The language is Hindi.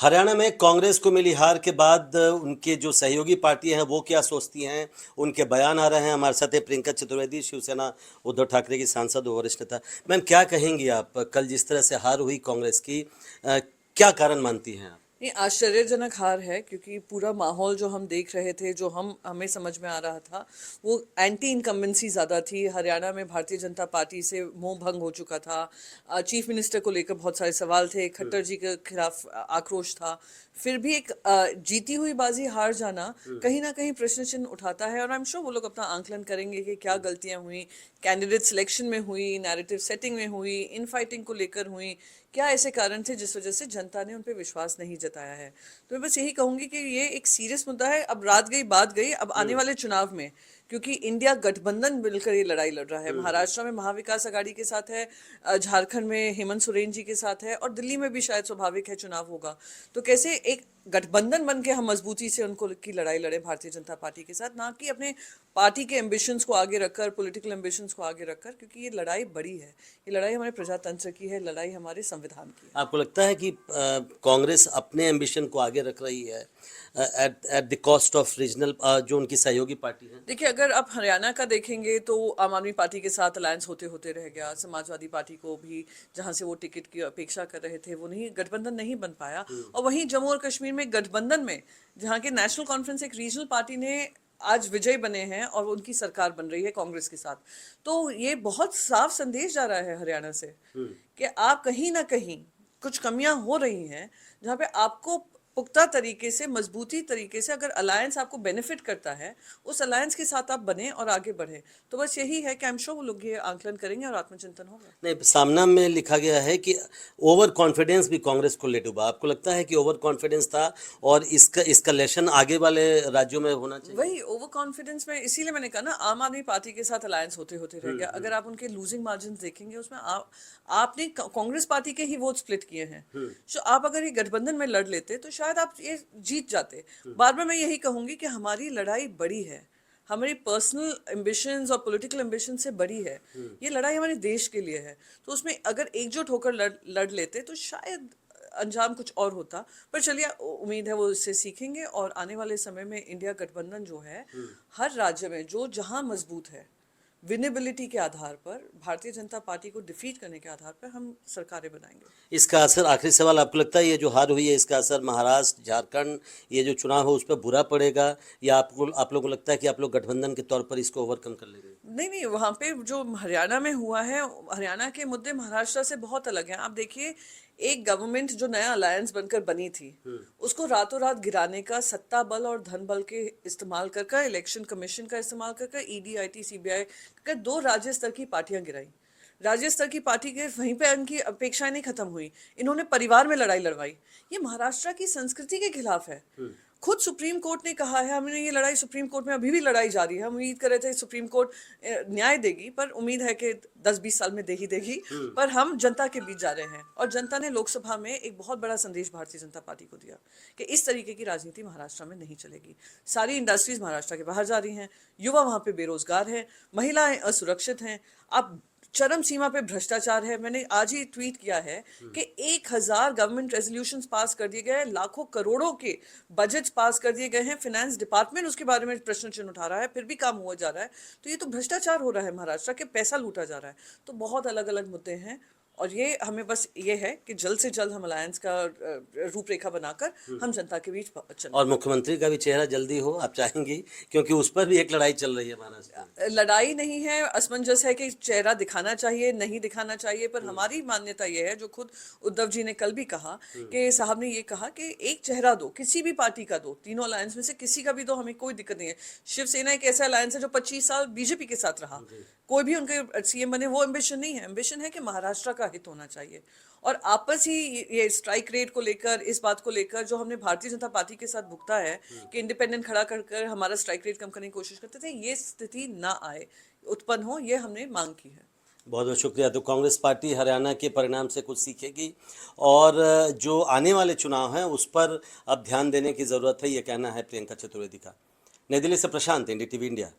हरियाणा में कांग्रेस को मिली हार के बाद उनके जो सहयोगी पार्टियां हैं वो क्या सोचती हैं, उनके बयान आ रहे हैं। हमारे साथ है प्रियंका चतुर्वेदी, शिवसेना उद्धव ठाकरे की सांसद और वरिष्ठ नेता। मैम, क्या कहेंगी आप? कल जिस तरह से हार हुई कांग्रेस की, क्या कारण मानती हैं आप? ये आश्चर्यजनक हार है क्योंकि पूरा माहौल जो हम देख रहे थे, जो हमें समझ में आ रहा था, वो एंटी इनकम्बेंसी ज़्यादा थी। हरियाणा में भारतीय जनता पार्टी से मोह भंग हो चुका था। चीफ मिनिस्टर को लेकर बहुत सारे सवाल थे, खट्टर जी के खिलाफ आक्रोश था। फिर भी एक जीती हुई बाजी हार जाना कहीं ना कहीं प्रश्न चिन्ह उठाता है, और आई एम श्योर वो लोग अपना आंकलन करेंगे कि क्या गलतियां हुई, कैंडिडेट सिलेक्शन में हुई, नैरेटिव सेटिंग में हुई, इन फाइटिंग को लेकर हुई, क्या ऐसे कारण थे जिस वजह से जनता ने उन पर विश्वास नहीं जताया है। तो मैं बस यही कहूंगी कि ये एक सीरियस मुद्दा है। अब रात गई बात गई, अब आने वाले चुनाव में, क्योंकि इंडिया गठबंधन मिलकर ये लड़ाई लड़ रहा है। महाराष्ट्र में महाविकास आघाड़ी के साथ है, झारखंड में हेमंत सोरेन जी के साथ है, और दिल्ली में भी शायद स्वाभाविक है चुनाव होगा। तो कैसे एक गठबंधन बन के हम मजबूती से उनको की लड़ाई लड़े भारतीय जनता पार्टी के साथ, ना कि अपने पार्टी के एम्बिशंस को आगे रखकर, पॉलिटिकल एम्बिशंस को आगे रखकर, क्योंकि ये लड़ाई बड़ी है। ये लड़ाई हमारे प्रजातंत्र की है, लड़ाई हमारे संविधान की है। आपको लगता है कि कांग्रेस अपने एम्बिशन को आगे रख रही है at at the cost of regional, जो उनकी सहयोगी पार्टी है? देखिए, अगर आप हरियाणा का देखेंगे तो आम आदमी पार्टी के साथ अलायंस होते होते रह गया। समाजवादी पार्टी को भी, जहां से वो टिकट की अपेक्षा कर रहे थे, वो नहीं, गठबंधन नहीं बन पाया। और वहीं जम्मू और कश्मीर में गठबंधन में, जहां के नेशनल कॉन्फ्रेंस एक रीजनल पार्टी ने आज विजय बने हैं और उनकी सरकार बन रही है कांग्रेस के साथ। तो ये बहुत साफ संदेश जा रहा है हरियाणा से कि आप कहीं ना कहीं कुछ कमियां हो रही हैं, जहां पे आपको पुख्ता तरीके से, मजबूती तरीके से, अगर अलायंस आपको बेनिफिट करता है, उस अलायंस के साथ आप बने और आगे बढ़े। तो बस यही है कि आई एम श्योर वो लोग ये आंकलन करेंगे और आत्मचिंतन होगा। नहीं, सामना में लिखा गया है कि ओवर कॉन्फिडेंस भी कांग्रेस को ले डूबा। आपको लगता है कि ओवर कॉन्फिडेंस था और इसका इसका आगे वाले राज्यों में होना चाहिए? वही ओवर कॉन्फिडेंस में, इसीलिए मैंने कहा ना, आम आदमी पार्टी के साथ अलायंस होते होते रह गया। अगर आप उनके लूजिंग मार्जिन देखेंगे, उसमें आपने कांग्रेस पार्टी के ही वोट स्प्लिट किए हैं। तो आप अगर ये गठबंधन में लड़ लेते तो शायद आप ये जीत जाते। बाद में मैं यही कहूंगी कि हमारी लड़ाई बड़ी है, हमारी पर्सनल एम्बिशंस और पॉलिटिकल एम्बिशन से बड़ी है। ये लड़ाई हमारे देश के लिए है। तो उसमें अगर एकजुट होकर लड़ लेते तो शायद अंजाम कुछ और होता। पर चलिए, उम्मीद है वो इससे सीखेंगे, और आने वाले समय में इंडिया गठबंधन जो है, हर राज्य में जो जहां मजबूत है, विनेबिलिटी के आधार पर, भारतीय जनता पार्टी को डिफीट करने के आधार पर हम सरकारें बनाएंगे। इसका असर, आखिरी सवाल, आपको लगता है ये जो हार हुई है इसका असर महाराष्ट्र, झारखंड, ये जो चुनाव हो उस पर बुरा पड़ेगा, या आप लोगों को लगता है कि आप लोग गठबंधन के तौर पर इसको ओवरकम कर लेंगे? नहीं नहीं, वहां पे जो हरियाणा में हुआ है, हरियाणा के मुद्दे महाराष्ट्र से बहुत अलग हैं। आप देखिए, एक गवर्नमेंट जो नया अलायंस बनकर बनी थी, उसको रातों रात गिराने का, सत्ता बल और धन बल के इस्तेमाल कर, इलेक्शन कमीशन का इस्तेमाल कर, ईडी, आईटी, सीबीआई कर, दो राज्य स्तर की पार्टियां गिराई। राज्य स्तर की पार्टी के वहीं पे उनकी अपेक्षाएं नहीं खत्म हुई, इन्होंने परिवार में लड़ाई लड़वाई। ये महाराष्ट्र की संस्कृति के खिलाफ है। खुद सुप्रीम कोर्ट ने कहा है, हमने ये लड़ाई सुप्रीम कोर्ट में अभी भी लड़ाई जारी है। हम उम्मीद कर रहे थे सुप्रीम कोर्ट न्याय देगी, पर उम्मीद है कि 10-20 साल में दे ही देगी। पर हम जनता के बीच जा रहे हैं, और जनता ने लोकसभा में एक बहुत बड़ा संदेश भारतीय जनता पार्टी को दिया कि इस तरीके की राजनीति महाराष्ट्र में नहीं चलेगी। सारी इंडस्ट्रीज महाराष्ट्र के बाहर जा रही हैं, युवा वहां पे बेरोजगार हैं, महिलाएं असुरक्षित हैं, अब चरम सीमा पे भ्रष्टाचार है। मैंने आज ही ट्वीट किया है कि 1000 गवर्नमेंट रेजोल्यूशंस पास कर दिए गए, लाखों करोड़ों के बजट पास कर दिए गए हैं। फाइनेंस डिपार्टमेंट उसके बारे में प्रश्न चिन्ह उठा रहा है, फिर भी काम हुआ जा रहा है। तो ये तो भ्रष्टाचार हो रहा है, महाराष्ट्र के पैसा लूटा जा रहा है। तो बहुत अलग अलग मुद्दे हैं, और ये हमें बस ये है कि जल्द से जल्द हम अलायंस का रूपरेखा बनाकर हम जनता के बीच चलें। और मुख्यमंत्री का भी चेहरा जल्दी हो, आप चाहेंगी? क्योंकि उस पर भी एक लड़ाई चल रही है महाराष्ट्र में। लड़ाई नहीं है, असमंजस है कि चेहरा दिखाना चाहिए नहीं दिखाना चाहिए। पर हमारी मान्यता ये है, जो खुद उद्धव जी ने कल भी कहा, कि साहब ने ये कहा कि एक चेहरा दो, किसी भी पार्टी का दो, तीनों अलायंस में से किसी का भी दो, हमें कोई दिक्कत नहीं है। शिवसेना एक ऐसा अलायंस है जो 25 साल बीजेपी के साथ रहा, कोई भी उनके सीएम बने, वो एम्बिशन नहीं है। एम्बिशन है कि महाराष्ट्र का हित होना चाहिए। और आपस ही ये स्ट्राइक रेट को लेकर, इस बात को लेकर जो हमने भारतीय जनता पार्टी के साथ भुगता है कि इंडिपेंडेंट खड़ा कर हमारा स्ट्राइक रेट कम करने की कोशिश करते थे, ये स्थिति ना आए, उत्पन्न हो, ये हमने मांग की है। बहुत बहुत शुक्रिया। तो कांग्रेस पार्टी हरियाणा के परिणाम से कुछ सीखेगी, और जो आने वाले चुनाव हैं उस पर अब ध्यान देने की ज़रूरत है, ये कहना है प्रियंका चतुर्वेदी का। नई दिल्ली से प्रशांत, एनडीटीवी इंडिया।